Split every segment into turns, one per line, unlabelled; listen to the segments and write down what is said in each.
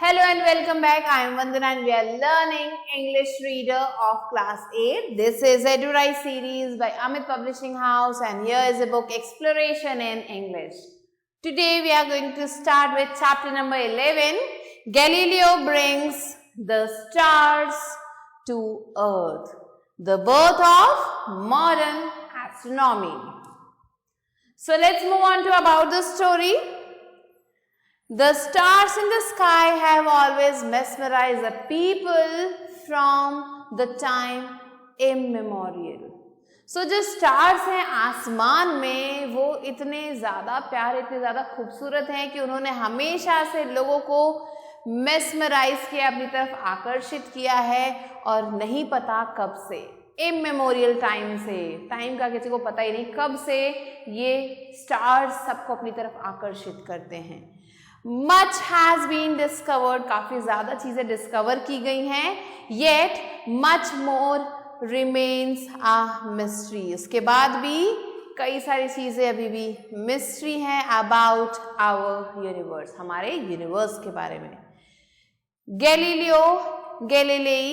Hello and welcome back. I am Vandana and we are learning English Reader of Class 8. This is Edurai series by Amit Publishing House and here is a book Exploration in English. Today we are going to start with chapter number 11. Galileo brings the stars to Earth. The birth of modern astronomy. So let's move on to about the story. The stars in the sky have always mesmerized the people from the time immemorial. So जो stars हैं आसमान में वो इतने ज़्यादा प्यारे, इतने ज़्यादा खूबसूरत हैं कि उन्होंने हमेशा से लोगों को mesmerize किया, अपनी तरफ आकर्षित किया है और नहीं पता कब से, इमेमोरियल टाइम से, टाइम का किसी को पता ही नहीं कब से ये स्टार्स सबको अपनी तरफ आकर्षित करते हैं. Much has been discovered, काफ़ी ज़्यादा चीज़ें डिस्कवर की गई हैं, yet much more remains a mystery. उसके बाद भी कई सारी चीज़ें अभी भी मिस्ट्री हैं about our universe, हमारे यूनिवर्स के बारे में. Galilei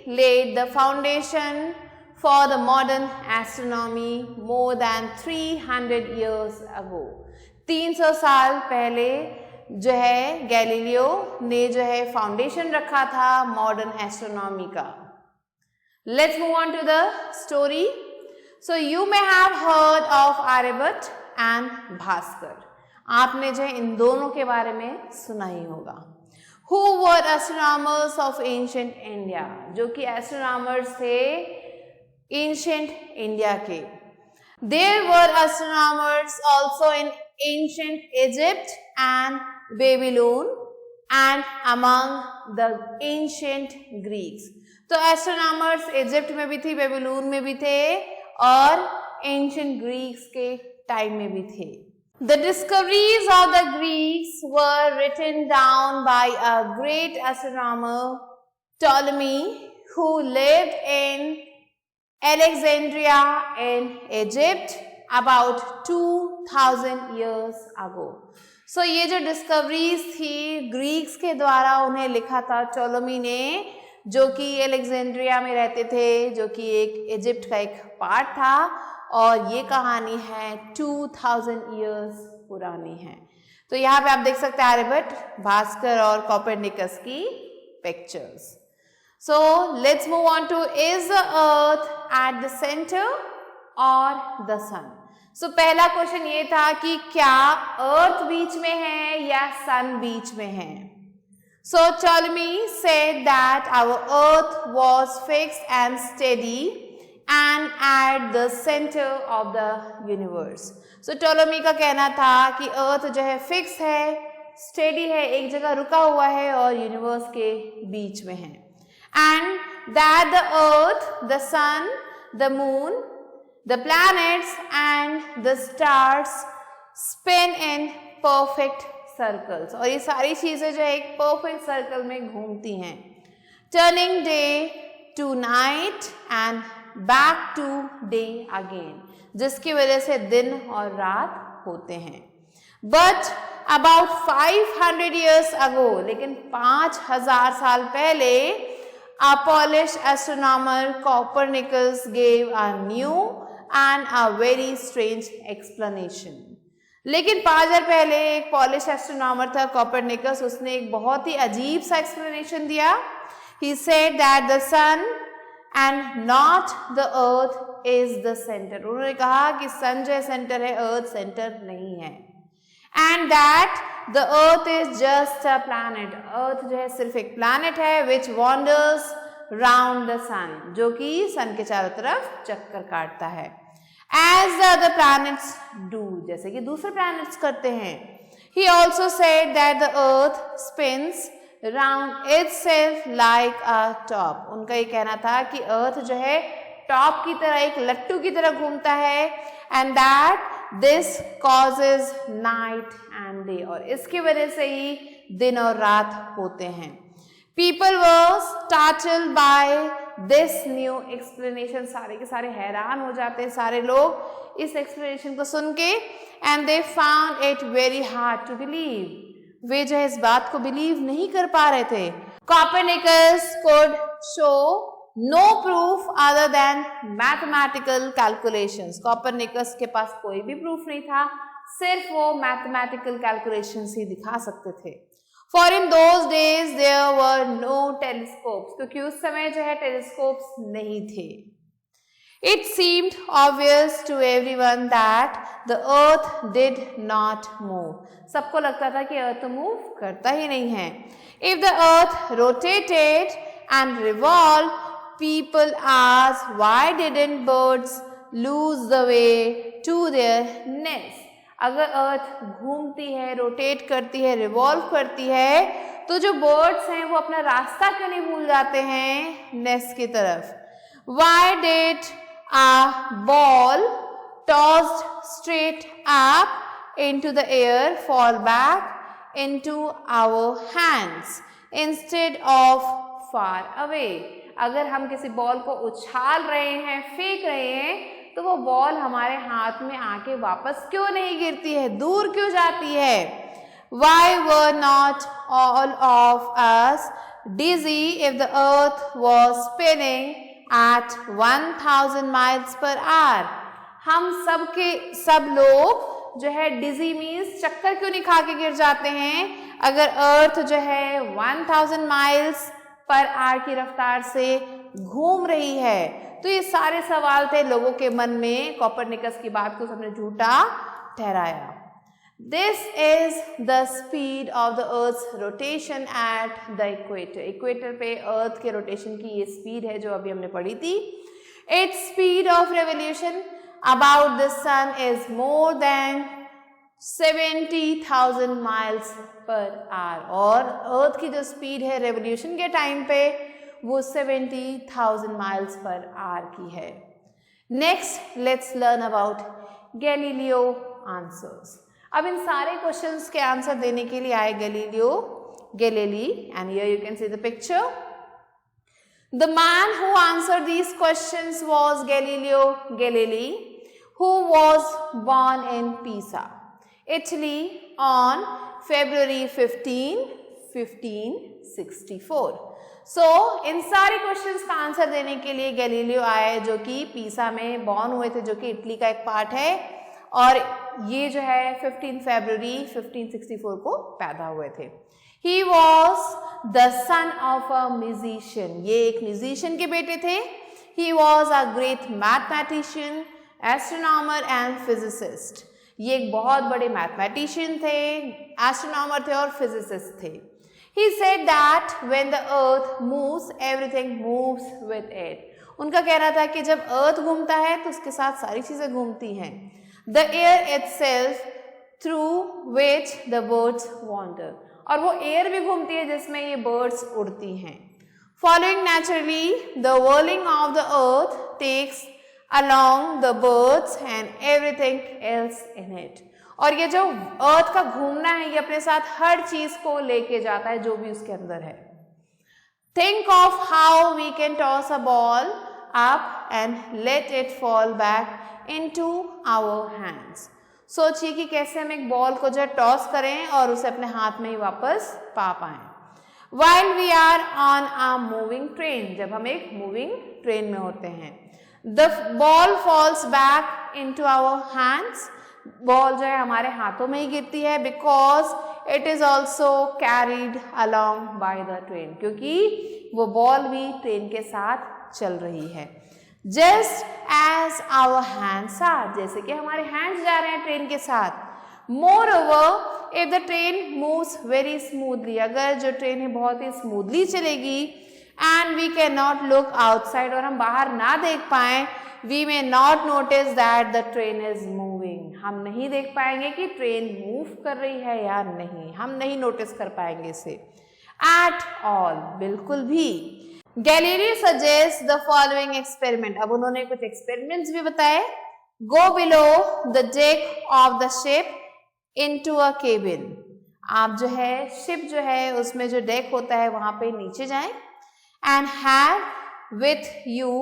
laid the foundation for the modern astronomy more than 300 years ago. 300 साल पहले जो है गैलीलियो ने जो है फाउंडेशन रखा था मॉडर्न एस्ट्रोनॉमी का. Let's move on to the story. So you may have heard of Aryabhata and Bhaskar. आपने जो है इन दोनों के बारे में सुना ही होगा. Who were astronomers of ancient India, जो कि एस्ट्रोनॉमर्स थे एंशिएंट इंडिया के. There were astronomers also in ancient Egypt and Babylon and among the ancient Greeks. तो एस्ट्रोनॉमर्स इजिप्ट में भी थे, बेबीलोन में भी थे और एंशिएंट ग्रीक्स के टाइम में भी थे. The discoveries of the Greeks were written down by a great astronomer Ptolemy who lived in Alexandria in Egypt about 2000 years ago. So, ये जो डिस्कवरीज थी ग्रीक्स के द्वारा उन्हें लिखा था टोलेमी ने, जो कि एलेक्जेंड्रिया में रहते थे, जो कि एक इजिप्ट का एक पार्ट था और ये कहानी है 2000 इयर्स पुरानी है. तो यहाँ पे आप देख सकते हैं आर्यभट्ट, भास्कर और कोपरनिकस की pictures. So let's move on two is the earth at the centre और द सन. सो पहला क्वेश्चन ये था कि क्या अर्थ बीच में है या सन बीच में है. So Ptolemy said that our earth was fixed and steady and at the centre of the universe. So Ptolemy का कहना था कि अर्थ जो है फिक्स है, स्टेडी है, एक जगह रुका हुआ है और यूनिवर्स के बीच में है. And that the earth, the sun, the moon, the planets and the stars spin in perfect circles. और ये सारी चीजें जो है एक perfect circle में घूमती हैं. Turning day to night and back to day again, जिसकी वजह से दिन और रात होते हैं. But about 500 years ago, लेकिन 5000 साल पहले a Polish astronomer Copernicus gave a new and a very strange explanation. लेकिन 5000 पहले एक पॉलिश एस्ट्रोनॉमर था कोपरनिकस, उसने एक बहुत ही अजीब सा एक्सप्लेनेशन दिया. He said that the sun and not the earth is the center. उन्होंने कहा कि सन जो है सेंटर है, अर्थ सेंटर नहीं है. And that the earth is just a planet. अर्थ जो है सिर्फ एक प्लैनेट है which wanders round the sun, जो कि सन के चारों तरफ चक्कर काटता है. As the other planets do, जैसे कि दूसरे planets करते हैं. He also said that the earth spins round itself like a top. उनका ये कहना था कि अर्थ जो है टॉप की तरह, एक लट्टू की तरह घूमता है. And that this causes night and day, और इसकी वजह से ही दिन और रात होते हैं. People were startled by this new explanation. सारे के सारे हैरान हो जाते हैं सारे लोग इस explanation को सुन के. And they found it very hard to believe. वे जो है इस बात को बिलीव नहीं कर पा रहे थे. Copernicus could show no proof other than mathematical calculations. Copernicus के पास कोई भी प्रूफ नहीं था, सिर्फ वो mathematical calculations ही दिखा सकते थे. For in those days there were no telescopes, क्योंकि उस समय जो है telescopes नहीं थे. It seemed obvious to everyone that the earth did not move. सबको लगता था कि अर्थ मूव करता ही नहीं है. If the earth rotated and revolved, people asked why didn't birds lose the way to their nests? अगर अर्थ घूमती है, रोटेट करती है, रिवॉल्व करती है, तो जो बर्ड्स हैं वो अपना रास्ता क्यों नहीं भूल जाते हैं नेस्ट की तरफ? Why did a ball tossed straight up into the air fall back into our hands instead of far away? अगर हम किसी बॉल को उछाल रहे हैं, फेंक रहे हैं, तो वो बॉल हमारे हाथ में आके वापस क्यों नहीं गिरती है, दूर क्यों जाती है? Why were not all of us dizzy if the earth was spinning at 1000 miles per hour? हम सब लोग जो है डिजी मीन्स चक्कर क्यों नहीं खा के गिर जाते हैं अगर अर्थ जो है 1000 माइल्स पर आवर की रफ्तार से घूम रही है? तो ये सारे सवाल थे लोगों के मन में. कॉपरनिकस की बात को सबने झूठा ठहराया. This is the speed of the Earth's rotation at the equator. Equator पे अर्थ के रोटेशन की ये स्पीड है जो अभी हमने पढ़ी थी. Its speed of revolution about the sun is more than 70,000 miles per hour. और अर्थ की जो स्पीड है रेवोल्यूशन के टाइम पे वो 70,000 miles per hour की है. Next, let's learn about Galileo answers. अब इन सारे क्वेश्चंस के आंसर देने के लिए आए Galilei, and here you can see the picture. The man who answered these questions was Galileo Galilei, who was born in Pisa, Italy on February 15, 1564. So, इन सारे questions का answer देने के लिए गैलीलियो आए जो कि पीसा में बॉर्न हुए थे, जो कि इटली का एक पार्ट है, और ये जो है 15 फरवरी 1564 को पैदा हुए थे. He was the son of a musician. ये एक म्यूजिशियन के बेटे थे. He was a great mathematician, astronomer and physicist. ये एक बहुत बड़े मैथमेटिशियन थे, एस्ट्रोनॉमर थे और फिजिसिस्ट थे. He said that when the earth moves, everything moves with it. उनका कहना था कि जब अर्थ घूमता है तो उसके साथ सारी चीजें घूमती हैं. The air itself through which the birds wander. और वो एयर भी घूमती है जिसमें ये बर्ड्स उड़ती हैं. Following naturally the whirling of the earth takes along the birds and everything else in it. और ये जो अर्थ का घूमना है ये अपने साथ हर चीज को लेके जाता है जो भी उसके अंदर है. Think of how we can toss a ball up and let it fall back into our hands. सोचिए कि कैसे हम एक बॉल को जो टॉस करें और उसे अपने हाथ में ही वापस पा पाएं. While we are on a moving train, जब हम एक मूविंग ट्रेन में होते हैं, the ball falls back into our hands. Ball जो है हमारे हाथों में ही गिरती है because it is also carried along by the train, क्योंकि वो बॉल भी ट्रेन के साथ चल रही है. Just as our hands are, जैसे कि हमारे हैंड्स जा रहे हैं ट्रेन के साथ. Moreover, if the train moves very smoothly, अगर जो ट्रेन है बहुत ही स्मूथली चलेगी and we cannot look outside, और हम बाहर ना देख पाएं, we may not notice that the train is moving. हम नहीं देख पाएंगे कि ट्रेन मूव कर रही है या नहीं, हम नहीं नोटिस कर पाएंगे इसे at all, बिल्कुल भी. Galileo suggests the following experiment. अब उन्होंने कुछ एक्सपेरिमेंट्स भी बताए. Go below the deck of the ship into a cabin. आप जो है शिप जो है उसमें जो डेक होता है वहां पे नीचे जाएं and have with you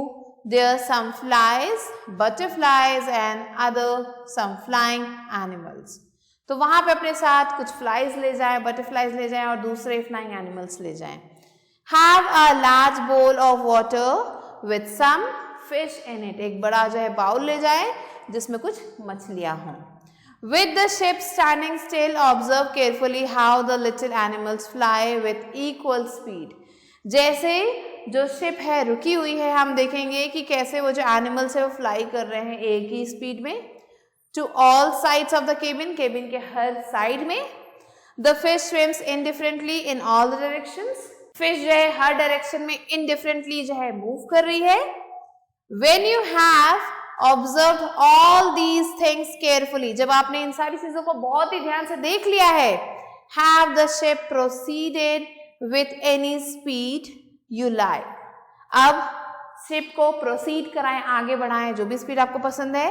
there some flies, butterflies and other some flying animals. तो वहां पे अपने साथ कुछ फ्लाइज ले जाएं, बटरफ्लाइज ले जाएं और दूसरे फ्लाइंग एनिमल्स ले जाएं. Have a large bowl of water with some fish in it. एक बड़ा जो है बाउल ले जाएं जिसमें कुछ मछलियां हों. With the ship standing still, observe carefully how the little animals fly with equal speed. जैसे जो शिप है रुकी हुई है, हम देखेंगे कि कैसे वो जो एनिमल्स है वो फ्लाई कर रहे हैं एक ही स्पीड में. To all sides of the cabin, cabin के हर साइड में. The fish swims indifferently in all the directions. Fish जो है हर डायरेक्शन में इनडिफरेंटली जो है मूव कर रही है. When you have observed all these things carefully, जब आपने इन सारी चीजों को बहुत ही ध्यान से देख लिया है, have the ship proceeded with any speed you like. अब शिप को प्रोसीड कराएं, आगे बढ़ाएं जो भी स्पीड आपको पसंद है.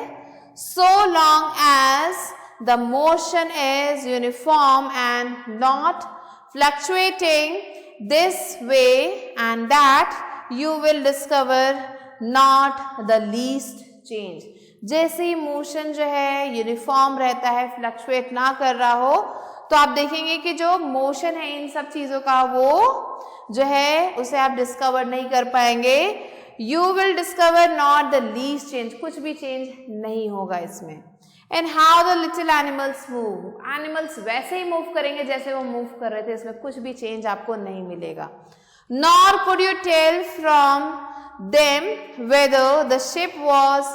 So long as the motion is uniform and not fluctuating this way and that, you will discover not the least change. जैसे ही मोशन जो है यूनिफॉर्म रहता है, फ्लक्चुएट ना कर रहा हो, तो आप देखेंगे कि जो मोशन है इन सब चीजों का वो जो है उसे आप डिस्कवर नहीं कर पाएंगे. You will discover not the least change. कुछ भी चेंज नहीं होगा इसमें. And how the little animals move. Animals वैसे ही मूव करेंगे जैसे वो मूव कर रहे थे, इसमें कुछ भी चेंज आपको नहीं मिलेगा. Nor could you tell from them whether the ship was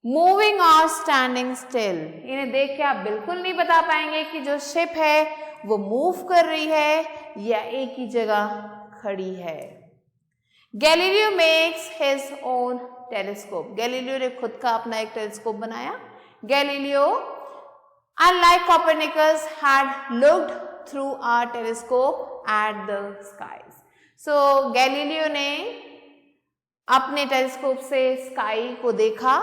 moving or standing still. इन्हें देख के आप बिल्कुल नहीं बता पाएंगे कि जो शिप है वो मूव कर रही है या एक ही जगह खड़ी है. Galileo makes his own telescope. Galileo ने खुद का अपना एक टेलीस्कोप बनाया. Galileo unlike Copernicus had looked through a telescope at the skies. So Galileo ने अपने टेलीस्कोप से स्काई को देखा.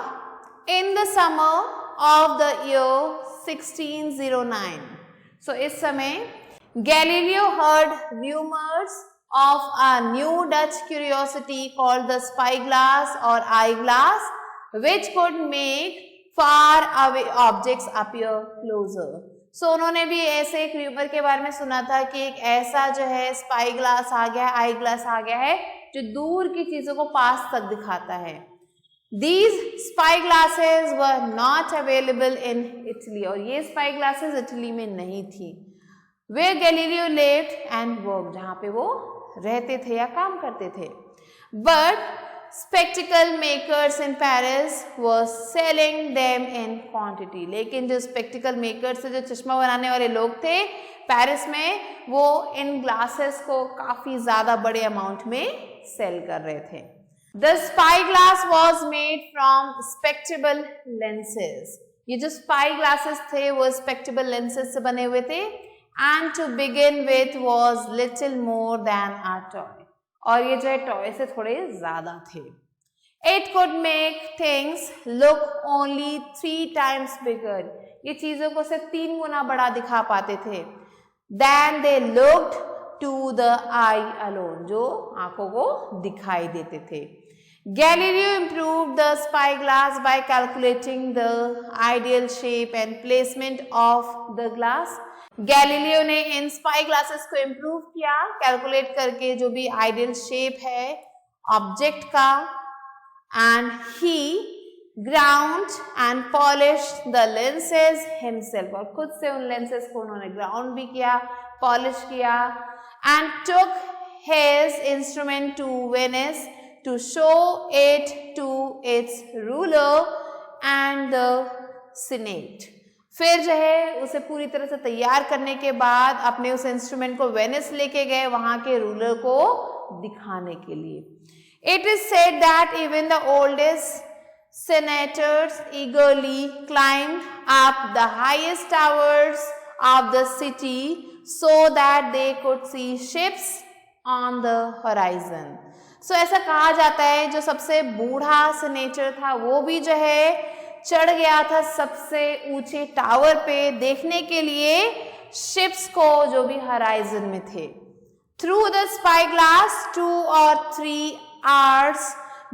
In the summer of the year 1609. So इस समय Galileo heard rumours of a new Dutch curiosity called the spy glass और eye glass which could make far away objects appear closer. So उन्होंने भी ऐसे एक rumour के बारे में सुना था कि एक ऐसा जो है स्पाई ग्लास आ गया है, आई ग्लास आ गया है जो दूर की चीजों को पास तक दिखाता है. These spy glasses were not available in Italy. और ये स्पाई ग्लासेस इटली में नहीं थी. Where Galileo lived and worked, जहाँ पे वो रहते थे या काम करते थे. But spectacle makers in Paris were selling them in quantity. लेकिन जो spectacle makers थे, जो चश्मा बनाने वाले लोग थे पेरिस में, वो इन ग्लासेस को काफी ज्यादा बड़े अमाउंट में सेल कर रहे थे. The spy glass was made from spectable lenses. ये जो spy glasses थे वो spectable lenses से बने हुए थे. And to begin with was little more than a toy. और ये जो है टॉय से थोड़े ज्यादा थे. It could make things look only 3 times bigger. ये चीजों को सिर्फ 3 गुना बड़ा दिखा पाते थे. Than they looked to the eye alone, जो आंखों को दिखाई देते थे. Galileo improved the spyglass by calculating the ideal shape and placement of the glass. Galileo ने इन स्पाई ग्लासेस को इम्प्रूव किया कैलकुलेट करके जो भी आइडियल शेप है ऑब्जेक्ट का. And he ground and polished the lenses himself. और खुद से उन लेंसेज को उन्होंने ग्राउंड भी किया, पॉलिश किया. And took his instrument to Venice to show it to its ruler and the senate. फिर जो है उसे पूरी तरह से तैयार करने के बाद अपने उस इंस्ट्रूमेंट को वेनिस लेके गए वहां के रूलर को दिखाने के लिए. It is said that even the oldest senators eagerly climbed up the highest towers of the city so that they could see ships on the horizon. So ऐसा कहा जाता है जो सबसे बूढ़ा सेनेटर था वो भी जो है चढ़ गया था सबसे ऊंचे टावर पे देखने के लिए शिप्स को जो भी हराइजन में थे. Through the spy glass 2 or 3 hours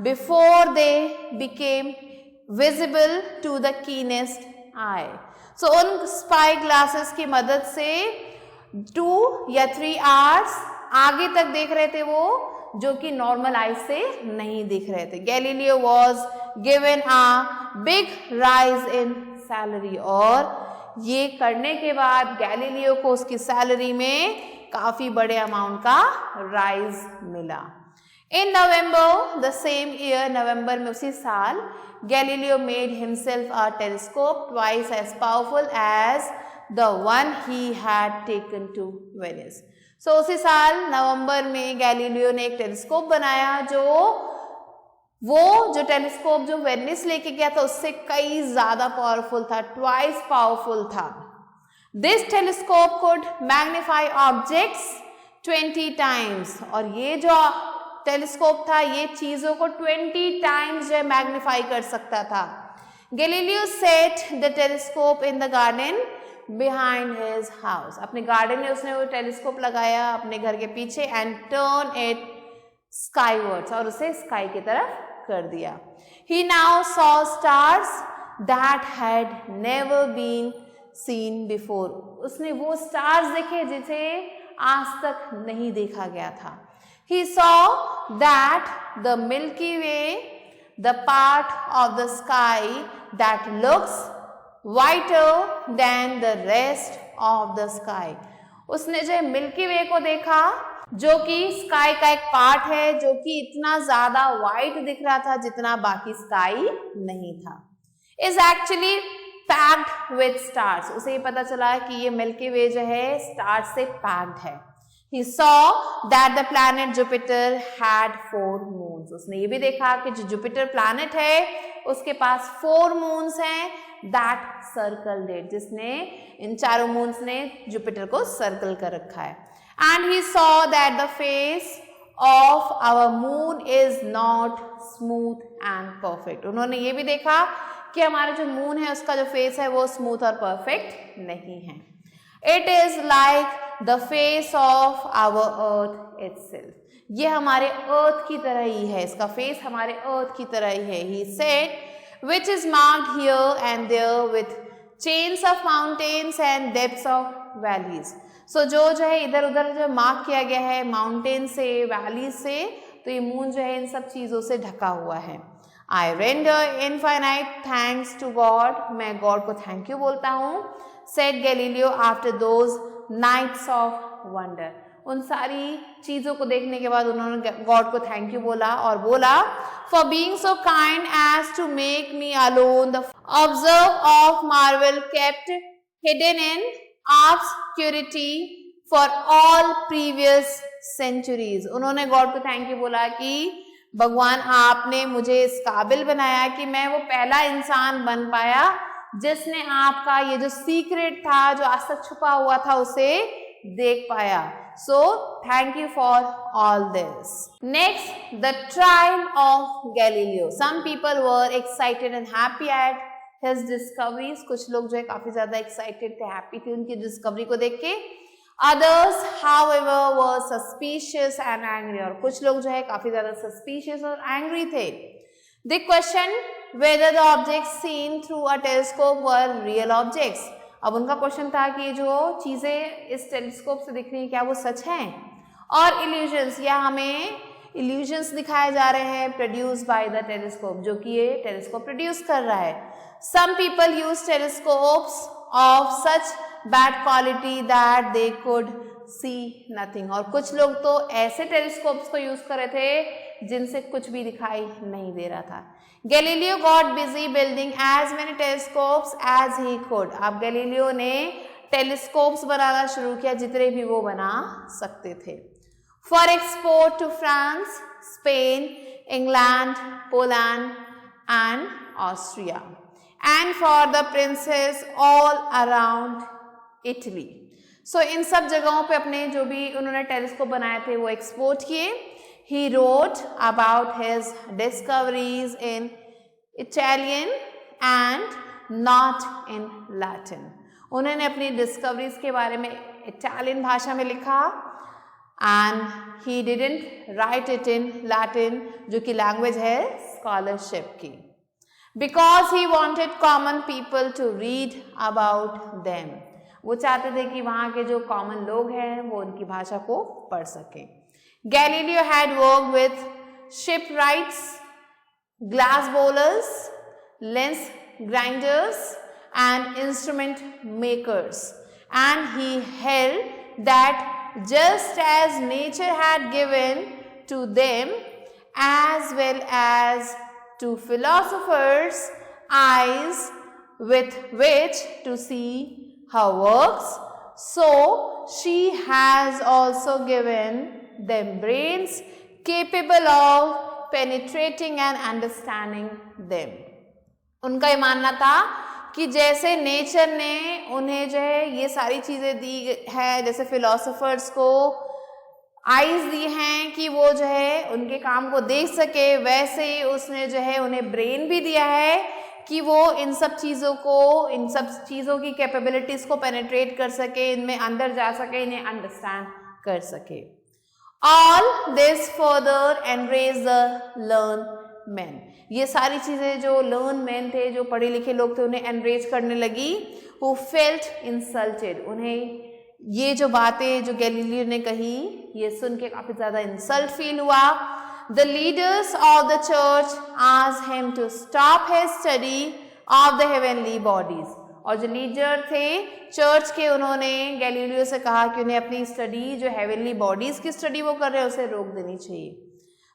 before they became visible to the keenest eye. सो उन स्पाई ग्लासेस की मदद से 2 या 3 आवर्स आगे तक देख रहे थे वो, जो कि नॉर्मल आई से नहीं दिख रहे थे। Galileo was given a big rise in salary, और ये करने के बाद गैलीलियो को उसकी सैलरी में काफी बड़े अमाउंट का राइज मिला। In November the same year, नवंबर में उसी साल, Galileo made himself a telescope twice as powerful as the one he had taken to Venice. So उसी साल नवंबर में गैलीलियो ने एक टेलीस्कोप बनाया, जो टेलीस्कोप जो वेनिस लेके गया था उससे कई ज्यादा पावरफुल था, ट्वाइस पावरफुल था। This telescope could magnify objects 20 times, और ये जो टेलीस्कोप था ये चीजों को 20 टाइम्स जो मैग्नीफाई कर सकता था। Galileo set the telescope in the garden behind his house, अपने गार्डन में उसने वो टेलीस्कोप लगाया अपने घर के पीछे, एंड टर्न इट स्काईवर्ड्स, और उसे स्काई की तरफ कर दिया। He now saw stars that had never been seen before, उसने वो स्टार्स देखे जिसे आज तक नहीं देखा गया था। He saw that the Milky Way, the part of the sky that looks whiter than the rest of the sky, उसने जो मिल्की वे को देखा जो कि स्काई का एक पार्ट है, जो कि इतना ज्यादा वाइट दिख रहा था जितना बाकी स्काई नहीं था। Is actually packed with stars, उसे ये पता चला कि ये मिल्की वे जो है स्टार्स से पैक्ड है। He saw that the planet Jupiter had 4 moons, उसने ये भी देखा कि जो जुपिटर प्लैनेट है उसके पास 4 मून्स हैं, that circled it, जिसने इन चारों मून्स ने जुपिटर को सर्कल कर रखा है। And he saw that the face of our moon is not smooth and perfect, उन्होंने ये भी देखा कि हमारा जो मून है उसका जो फेस है वो स्मूथ और परफेक्ट नहीं है। It is like the face of our earth itself, ये हमारे अर्थ की तरह ही है, इसका फेस हमारे अर्थ की तरह ही है। He said, which is marked here and there with chains of mountains and depths of valleys. So जो है इधर उधर जो मार्क किया गया है माउंटेन से, वैली से, तो ये मून जो है इन सब चीजों से ढका हुआ है। I render infinite thanks to God, मैं गॉड को थैंक यू बोलता हूँ, said Galileo after those nights of wonder, उन सारी चीजों को देखने के बाद उन्होंने गॉड को थैंक यू बोला और बोला, for being so kind as to make me alone the observe of marvel kept hidden in obscurity for all previous centuries। उन्होंने गॉड को थैंक यू बोला कि भगवान आपने मुझे इस काबिल बनाया कि मैं वो पहला इंसान बन पाया जिसने आपका ये जो सीक्रेट था, जो आज तक छुपा हुआ था, उसे देख पाया। So thank you for all this. Next, the trial of Galileo. Some people were excited and happy at his discoveries. कुछ लोग जो है काफी ज्यादा excited थे, happy थे उनकी डिस्कवरी को देख के। Others, however, were suspicious and angry. और कुछ लोग जो है काफी ज्यादा suspicious और angry थे। They questioned whether the objects seen through a telescope were real objects. अब उनका क्वेश्चन था कि जो चीजें इस टेलीस्कोप से दिख रही हैं क्या वो सच हैं, और इल्यूजन्स, या हमें इल्यूजन्स दिखाए जा रहे हैं प्रोड्यूस बाय द टेलीस्कोप, जो कि ये टेलीस्कोप प्रोड्यूस कर रहा है। Some people use telescopes of such bad quality that they could see nothing, और कुछ लोग तो ऐसे टेलीस्कोप्स को यूज कर रहे थे जिनसे कुछ भी दिखाई नहीं दे रहा था। Galileo got busy building as many telescopes as he could. अब गैलीलियो ने टेलीस्कोप्स बनाना शुरू किया जितने भी वो बना सकते थे, for export to France, Spain, England, Poland and Austria, and for the princes all around Italy. So इन सब जगहों पे अपने जो भी उन्होंने टेलीस्कोप बनाए थे वो एक्सपोर्ट किए। He wrote about his discoveries in Italian and not in Latin. उन्होंने अपनी डिस्कवरीज के बारे में इटालियन भाषा में लिखा, and he didn't write it in Latin, जो कि लैंग्वेज है स्कॉलरशिप की। because he wanted common people to read about them. वो चाहते थे कि वहाँ के जो कॉमन लोग हैं वो उनकी भाषा को पढ़ सकें. Galileo had worked with shipwrights, glass bowlers, lens grinders and instrument makers, and he held that just as nature had given to them as well as to philosophers eyes with which to see her works, so she has also given them brains capable of penetrating and understanding them. उनका ये मानना था कि जैसे nature ने उन्हें जो है ये सारी चीज़ें दी है, जैसे फिलोसोफर्स को आईज दी हैं कि वो जो है उनके काम को देख सके, वैसे ही उसने जो है उन्हें ब्रेन भी दिया है कि वो इन सब चीज़ों की कैपेबिलिटीज़ को पेनिट्रेट कर सके, इनमें अंदर जा सके, इन्हें अंडरस्टैंड कर सके. All this further enrage the learn man. ये सारी चीज़ें जो लर्न मैन थे, जो पढ़े लिखे लोग थे, उन्हें एनरेज करने लगी. Who felt insulted. उन्हें ये जो बातें जो गैलीलियो ने कही ये सुन के काफ़ी ज़्यादा इंसल्ट फील हुआ. The leaders of the church asked him to stop his study of the heavenly bodies. और जो लीडर थे चर्च के, उन्होंने गैलीलियो से कहा कि उन्हें अपनी स्टडी, जो हेवनली बॉडीज की स्टडी वो कर रहे हैं, उसे रोक देनी चाहिए.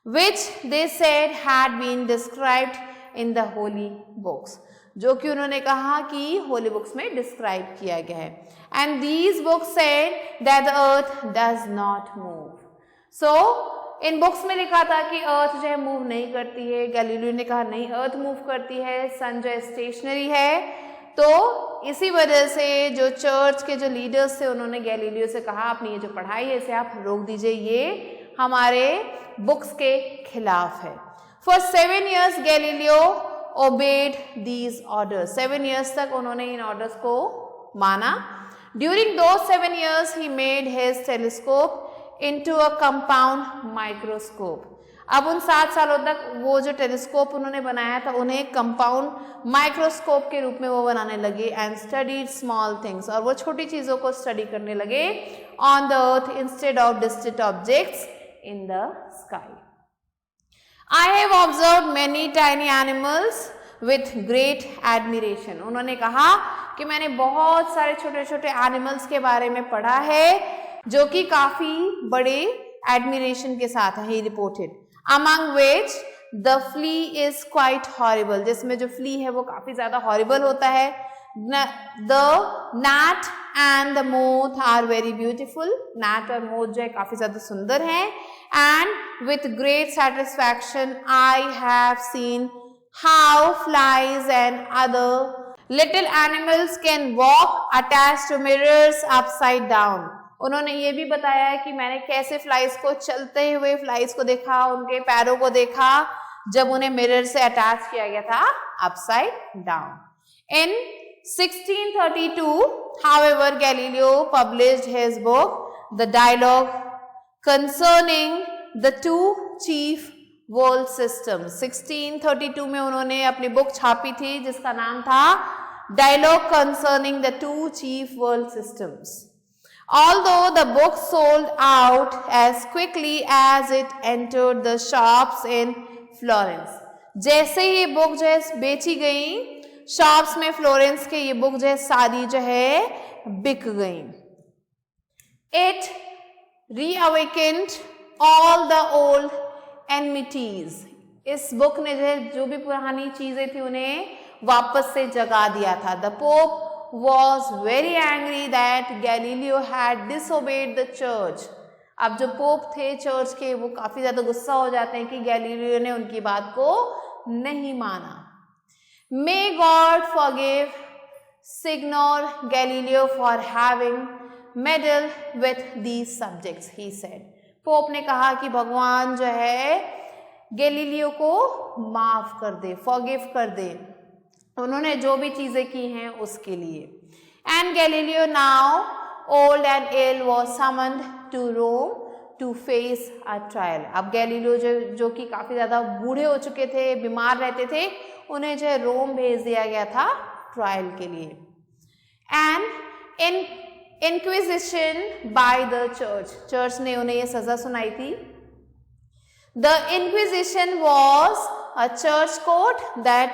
which they said had been described in the holy books. जो कि उन्होंने कहा कि होली बुक्स में डिस्क्राइब किया गया है. And these books said that the earth does not move. So in books में लिखा था कि अर्थ जो है मूव नहीं करती है. गैलीलियो ने कहा नहीं, अर्थ मूव करती है, सन जो है स्टेशनरी है. तो इसी वजह से जो चर्च के जो लीडर्स थे उन्होंने गैलीलियो से कहा अपनी ये जो पढ़ाई है इसे आप रोक दीजिए, ये हमारे बुक्स के खिलाफ है. For 7 years Galileo obeyed these orders. 7 years तक उन्होंने इन ऑर्डर्स को माना. During those 7 years he made his telescope into a compound microscope. अब उन 7 सालों तक वो जो टेलीस्कोप उन्होंने बनाया था उन्हें कंपाउंड माइक्रोस्कोप के रूप में वो बनाने लगे. And studied small things. और वो छोटी चीज़ों को स्टडी करने लगे on the earth instead of distant objects in the sky. I have observed many tiny animals with great admiration. उन्होंने कहा कि मैंने बहुत सारे छोटे छोटे एनिमल्स के बारे में पढ़ा है जो कि काफ़ी बड़े एडमिरेशन के साथ है. He reported. Among which the flea is quite horrible. जिसमें जो flea है वो काफ़ी ज़्यादा horrible होता है. The gnat and the moth are very beautiful. gnat और moth जो है काफ़ी ज़्यादा सुंदर हैं. And with great satisfaction I have seen how flies and other little animals can walk attached to mirrors upside down. उन्होंने ये भी बताया है कि मैंने कैसे फ्लाइज को चलते हुए फ्लाइज को देखा, उनके पैरों को देखा जब उन्हें मिरर से अटैच किया गया था upside down. In 1632, however, Galileo published his book, The Dialogue Concerning the Two Chief World Systems. 1632 में उन्होंने अपनी बुक छापी थी जिसका नाम था Dialogue Concerning the Two Chief World Systems. Although the book sold out as quickly as it entered the shops in Florence. जैसे ही ये बुक जो है बेची गई शॉप्स में फ्लोरेंस के, ये बुक जो है सारी जो है बिक गई. It reawakened all the old enmities. इस बुक ने जो भी पुरानी चीजें थी उन्हें वापस से जगा दिया था. The Pope was very angry that Galileo had disobeyed the church. अब जो पोप थे चर्च के वो काफी ज्यादा गुस्सा हो जाते हैं कि गैलीलियो ने उनकी बात को नहीं माना. May God forgive Signor Galileo for having meddled with these subjects, he said. Pope ने कहा कि भगवान जो है गैलीलियो को माफ कर दे, फॉरगिव कर दे, उन्होंने जो भी चीजें की हैं उसके लिए. And Galileo, now old and ill, was summoned to Rome to face a trial. अब गैलीलियो जो कि काफी ज्यादा बूढ़े हो चुके थे, बीमार रहते थे, उन्हें जो है रोम भेज दिया गया था ट्रायल के लिए। And inquisition by the church ने उन्हें ये सजा सुनाई थी। The inquisition was a church court that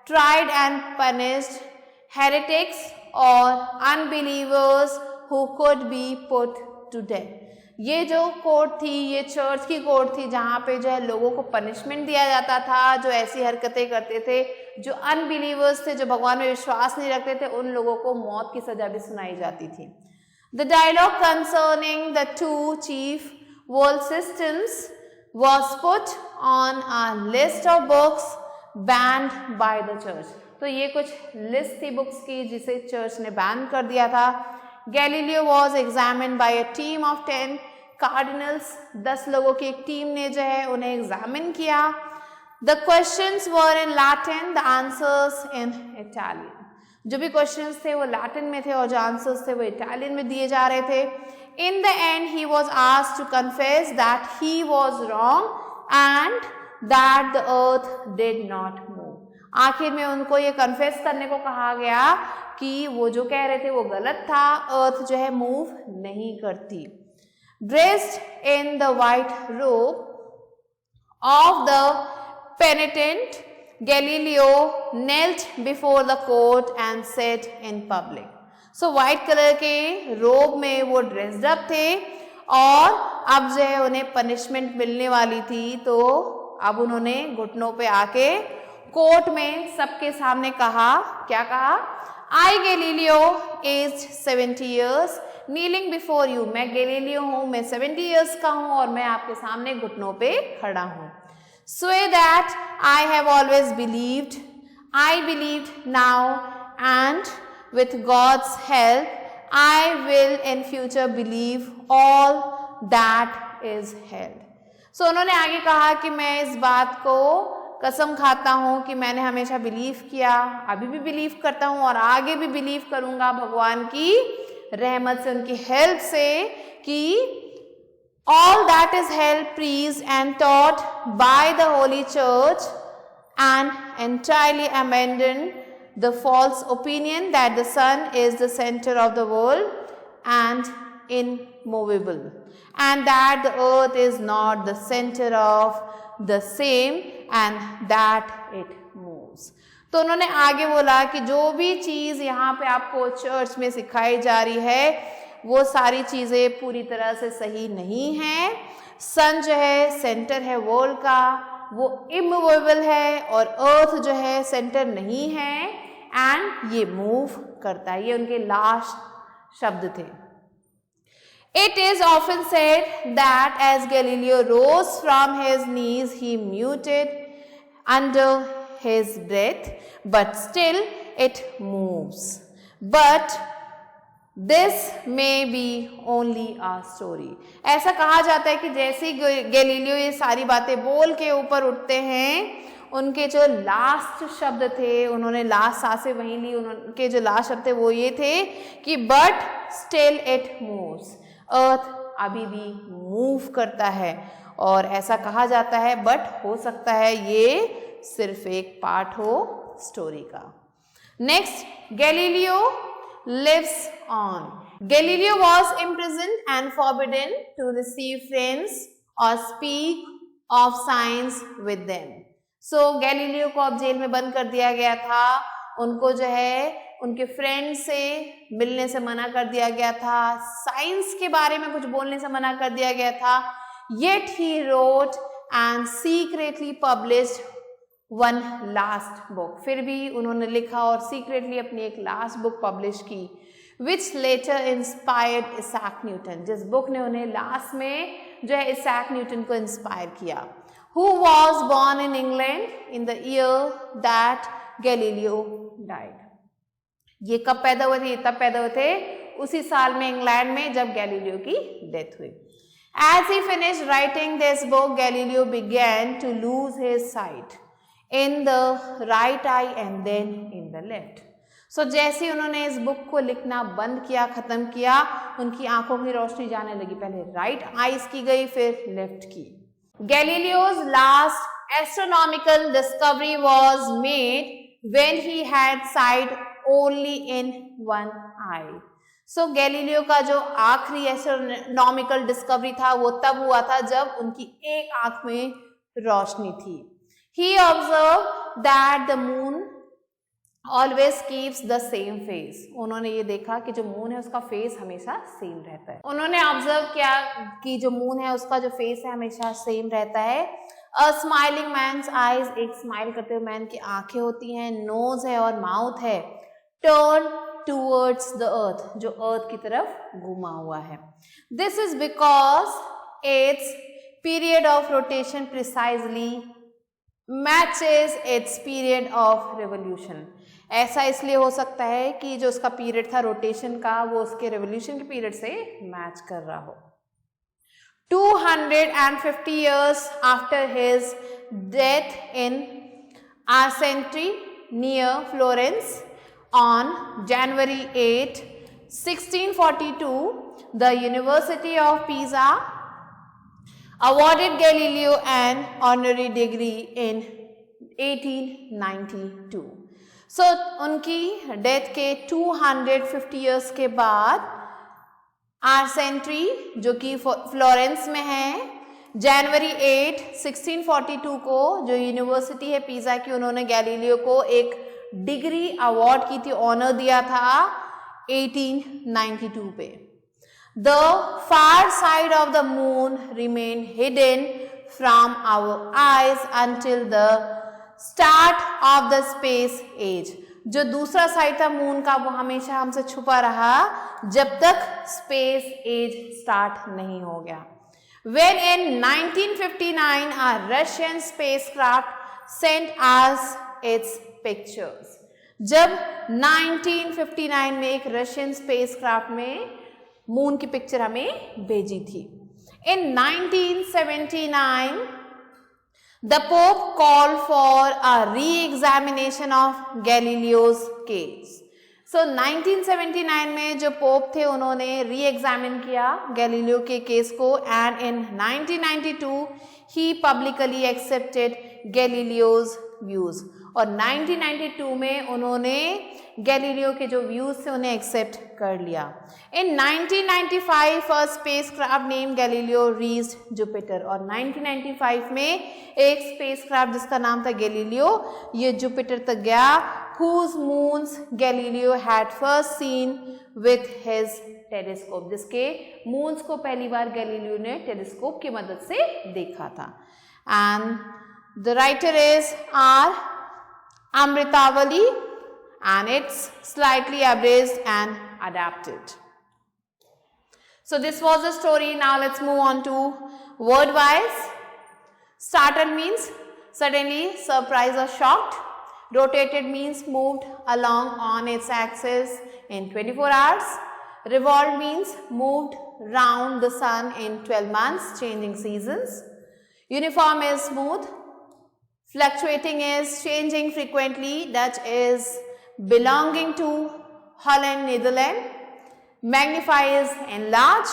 tried and punished heretics or unbelievers who could be put to death। ये जो कोर्ट थी, ये चर्च की कोर्ट थी जहाँ पे जो है लोगों को पनिशमेंट दिया जाता था जो ऐसी हरकतें करते थे, जो अनबिलीवर्स थे, जो भगवान में विश्वास नहीं रखते थे, उन लोगों को मौत की सजा भी सुनाई जाती थी। The dialogue concerning the two chief world systems was put on a list of books banned by the church। तो ये कुछ लिस्ट थी बुक्स की जिसे चर्च ने बैन कर दिया था। Galileo was examined bye a team of 10 cardinals. 10 लोगों की एक टीम ने जो है उन्हें एग्जामिन किया। The questions were in Latin, the answers in Italian. जो भी क्वेश्चंस थे वो लैटिन में थे और जो आंसर्स थे वो इटालियन में दिए जा रहे थे। In the end he was asked to confess that he was wrong and that the earth did not move. आखिर में उनको ये कन्फेस करने को कहा गया कि वो जो कह रहे थे वो गलत था, अर्थ जो है मूव नहीं करती। Dressed in the white robe of the penitent, Galileo knelt before the court and said in public। So white colour के रोब में वो ड्रेस्ड अप थे और अब जो है उन्हें पनिशमेंट मिलने वाली थी, तो अब उन्होंने घुटनों पे आके कोर्ट में सबके सामने कहा, क्या कहा? I Galileo aged 70 years kneeling before you. मैं गैलीलियो हूँ, मैं 70 years का हूँ और मैं आपके सामने घुटनों पे खड़ा हूँ। Swear that I have always believed, I believed now, and with God's help I will in future believe all that is held। So उन्होंने आगे कहा कि मैं इस बात को कसम खाता हूँ कि मैंने हमेशा बिलीव किया, अभी भी बिलीव करता हूँ और आगे भी बिलीव करूँगा भगवान की रहमत से, उनकी हेल्प से, कि all that is held, preached and taught by the Holy Church and entirely abandoned the false opinion that the sun is the center of the world and immovable, and that the earth is not the center of the same and that it moves। तो उन्होंने आगे बोला कि जो भी चीज़ यहाँ पे आपको चर्च में सिखाई जा रही है वो सारी चीज़ें पूरी तरह से सही नहीं है। सन जो है सेंटर है वर्ल्ड का, वो इमूवेबल है, और अर्थ जो है सेंटर नहीं है एंड ये मूव करता है। ये उनके लास्ट शब्द थे। It is often said that as Galileo rose from his knees, he muted under his breath, but still it moves. But this may be only a story। ऐसा कहा जाता है कि जैसे ही गैलीलियो ये सारी बातें बोल के ऊपर उठते हैं, उनके जो लास्ट शब्द थे, उन्होंने लास्ट सांसें वहीं ली, उनके जो लास्ट शब्द थे वो ये थे कि बट स्टिल इट मूव्स। अर्थ अभी भी मूव करता है, और ऐसा कहा जाता है, बट हो सकता है ये सिर्फ एक पार्ट हो स्टोरी का। Next, Galileo lives on। Galileo was imprisoned and forbidden to receive friends or speak of science with them। So Galileo को अब जेल में बंद कर दिया गया था, उनको जो है उनके फ्रेंड से मिलने से मना कर दिया गया था, साइंस के बारे में कुछ बोलने से मना कर दिया गया था। Yet he wrote and secretly published one last book। फिर भी उन्होंने लिखा और सीक्रेटली अपनी एक लास्ट बुक पब्लिश की, which later inspired Isaac Newton। जिस बुक ने उन्हें लास्ट में जो है इसैक न्यूटन को इंस्पायर किया। Who was born in England in the year that Galileo died। ये कब पैदा हुए थे? ये तब पैदा हुए थे उसी साल में इंग्लैंड में जब गैलीलियो की डेथ हुई। As he finished writing this book, Galileo began to lose his sight in the right eye and then in the left। So जैसे ही उन्होंने इस बुक को लिखना बंद किया, खत्म किया, उनकी आंखों की रोशनी जाने लगी। पहले राइट आईज की गई, फिर लेफ्ट की। Galileo's last astronomical discovery was made when he had sight only in one eye. So Galileo का जो आखिरी एस्ट्रोनॉमिकल डिस्कवरी था वो तब हुआ था जब उनकी एक आंख में रोशनी थी. He observed that the moon always keeps the same face. उन्होंने ये देखा कि जो मून है उसका फेस हमेशा सेम रहता है. उन्होंने ऑब्जर्व किया कि जो मून है उसका जो फेस है हमेशा सेम रहता है. A smiling man's eyes, एक स्माइल करते हुए मैन की आंखें होती हैं, नोज है और माउथ है. Turn towards the earth, जो अर्थ की तरफ घुमा हुआ है. This is because its period of rotation precisely matches its period of revolution. ऐसा इसलिए हो सकता है कि जो उसका पीरियड था रोटेशन का वो उसके रेवोल्यूशन के पीरियड से मैच कर रहा हो. 250 years after his death in Arcentri near Florence on January 8, 1642, the University of Pisa awarded Galileo an honorary degree in 1892. So उनकी डेथ के 250 years के बाद आर्सेंट्री जो कि फ्लोरेंस में है, जनवरी 8, 1642 को जो यूनिवर्सिटी है पीसा की, उन्होंने गैलीलियो को एक डिग्री अवार्ड की थी, ऑनर दिया था 1892 पे. The far side of the moon remain hidden from our eyes until the start of the space age. जो दूसरा साइड था मून का वो हमेशा हमसे छुपा रहा जब तक स्पेस एज स्टार्ट नहीं हो गया. When in 1959 a Russian spacecraft sent us its pictures. जब 1959 में एक रशियन स्पेसक्राफ्ट में मून की पिक्चर हमें भेजी थी. In 1979 the Pope called for a re-examination of Galileo's case. So 1979 में जो पोप थे उन्होंने री-एग्जामिन किया गैलीलियो के केस को, and in 1992 he publicly accepted Galileo's views. और 1992 में उन्होंने गैलीलियो के जो व्यूज थे उन्हें एक्सेप्ट कर लिया. In 1995 a spacecraft named Galileo reached Jupiter. और 1995 में एक स्पेसक्राफ्ट जिसका नाम था गैलीलियो ये जुपिटर तक गया, whose moons Galileo had first seen with his telescope. जिसके मून्स को पहली बार गैलीलियो ने टेलीस्कोप की मदद से देखा था. And the writer is R. Amritavali and it's slightly abridged and adapted. So this was the story. Now let's move on to word wise. Startled means suddenly surprised or shocked. Rotated means moved along on its axis in 24 hours. Revolved means moved round the sun in 12 months, changing seasons. Uniform is smooth. Fluctuating is changing frequently, that is belonging to Holland, Netherlands. Magnify is enlarge.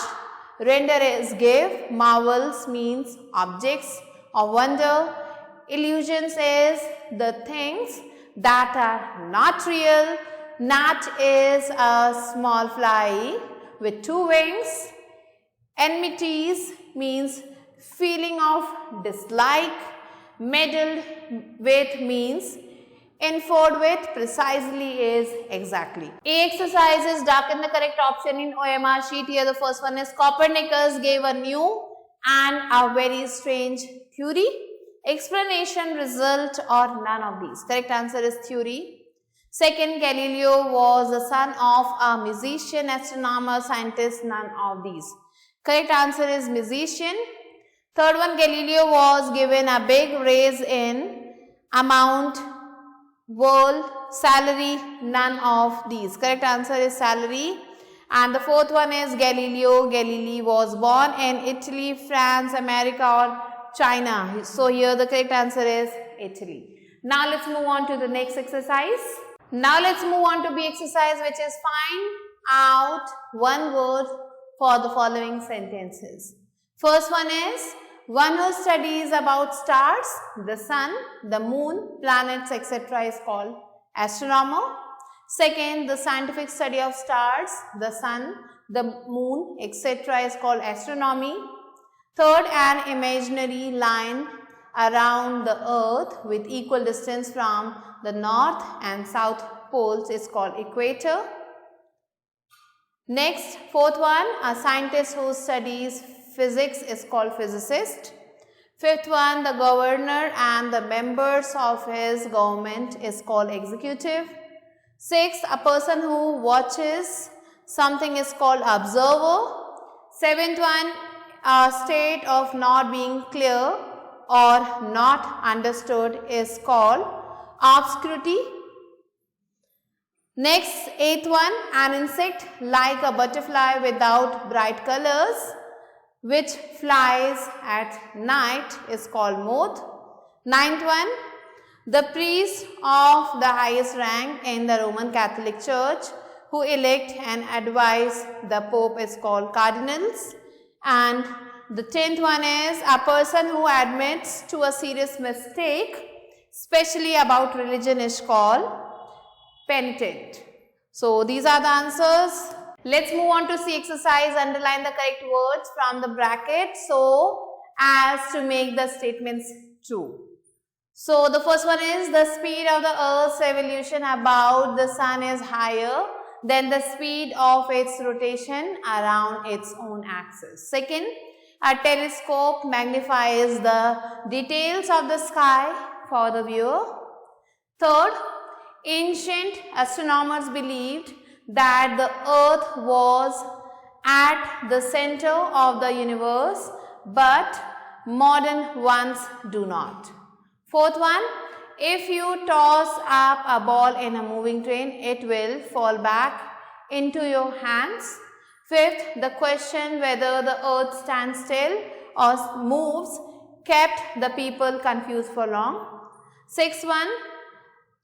Render is give. Marvels means objects of wonder. Illusions is the things that are not real. Gnat is a small fly with 2 wings. Enmities means feeling of dislike. Meddled with means inferred with. Precisely is exactly. A exercise is darken the correct option in OMR sheet. Here the first one is Copernicus gave a new and a very strange theory. Explanation, result, or none of these. Correct answer is theory. Second, Galileo was the son of a musician, astronomer, scientist, none of these. Correct answer is musician. Third one, Galileo was given a big raise in amount, world, salary, none of these. Correct answer is salary. And the fourth one is Galileo Galilei was born in Italy, France, America, or China. So here the correct answer is Italy. Now let's move on to the next exercise. Now let's move on to B exercise, which is find out one word for the following sentences. First one is One who studies about stars, the sun, the moon, planets, etc. is called astronomer. Second, the scientific study of stars, the sun, the moon, etc. is called astronomy. Third, an imaginary line around the earth with equal distance from the north and south poles is called equator. Next, fourth one, a scientist who studies physics is called physicist. Fifth one, the governor and the members of his government is called executive. Sixth, a person who watches something is called observer. Seventh one, a state of not being clear or not understood is called obscurity. Next, eighth one, an insect like a butterfly without bright colors which flies at night is called moth. Ninth one, the priest of the highest rank in the Roman Catholic Church who elect and advise the Pope is called cardinals. And the 10th one is a person who admits to a serious mistake, especially about religion, is called penitent. So these are the answers. Let's move on to see exercise. Underline the correct words from the bracket so as to make the statements true. So the first one is the speed of the earth's evolution about the sun is higher than the speed of its rotation around its own axis. Second, a telescope magnifies the details of the sky for the viewer. Third, ancient astronomers believed that the earth was at the center of the universe, but modern ones do not. Fourth one, if you toss up a ball in a moving train, it will fall back into your hands. Fifth, the question whether the earth stands still or moves kept the people confused for long. Sixth one,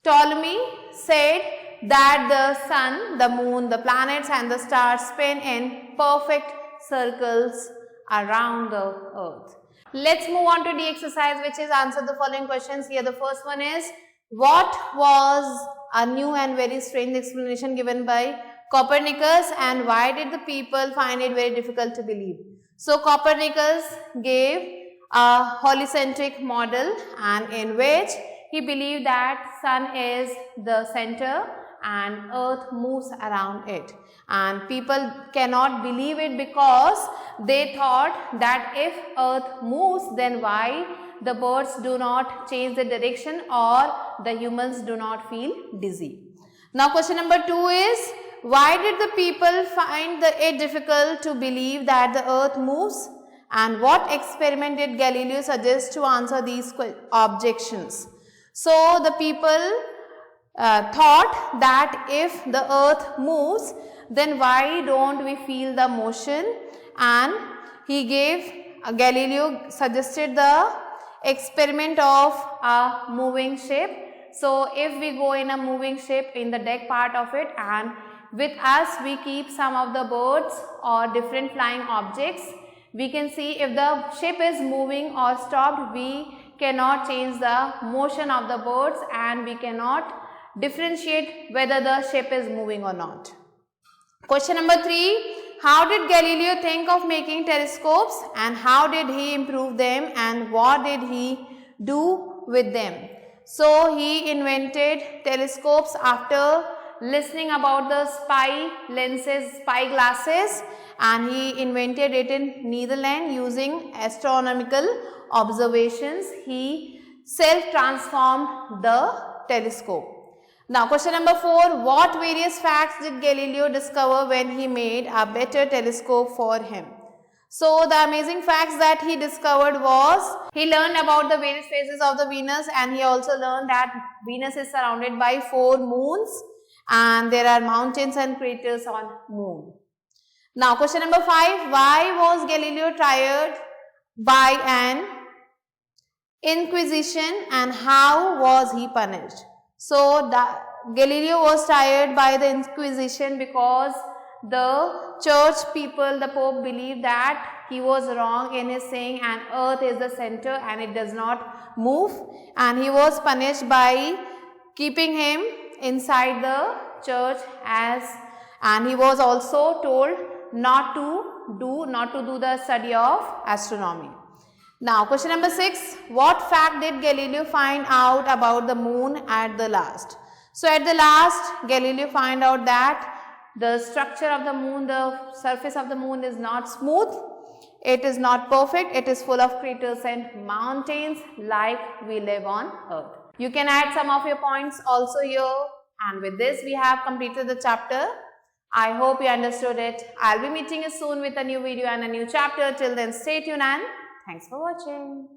Ptolemy said that the sun, the moon, the planets and the stars spin in perfect circles around the earth. Let's move on to the exercise, which is answer the following questions. Here the first one is, what was a new and very strange explanation given by Copernicus and why did the people find it very difficult to believe? So Copernicus gave a heliocentric model and in which he believed that sun is the center and earth moves around it, and people cannot believe it because they thought that if earth moves, then why the birds do not change the direction or the humans do not feel dizzy. Now question number 2 is, why did the people find it difficult to believe that the earth moves, and what experiment did Galileo suggest to answer these objections? So the people thought that if the earth moves, then why don't we feel the motion, and he gave Galileo suggested the experiment of a moving ship. So if we go in a moving ship in the deck part of it, and with us we keep some of the birds or different flying objects, we can see if the ship is moving or stopped, we cannot change the motion of the birds and we cannot differentiate whether the ship is moving or not. Question number 3, how did Galileo think of making telescopes and how did he improve them and what did he do with them? So he invented telescopes after listening about the spy lenses, spy glasses, and he invented it in Netherlands using astronomical observations. He self-transformed the telescope. Now question number 4, what various facts did Galileo discover when he made a better telescope for him? So the amazing facts that he discovered was, he learned about the various phases of the Venus, and he also learned that Venus is surrounded by 4 moons and there are mountains and craters on moon. Now question number 5, why was Galileo tried by an inquisition and how was he punished? So Galileo was tried by the Inquisition because the church people, the Pope, believed that he was wrong in his saying and earth is the center and it does not move, and he was punished by keeping him inside the church and he was also told not to do the study of astronomy. Now question number 6, what fact did Galileo find out about the moon at the last? So at the last, Galileo find out that the structure of the moon, the surface of the moon is not smooth, it is not perfect, it is full of craters and mountains like we live on earth. You can add some of your points also here, and with this we have completed the chapter. I hope you understood it. I'll be meeting you soon with a new video and a new chapter. Till then, stay tuned and thanks for watching.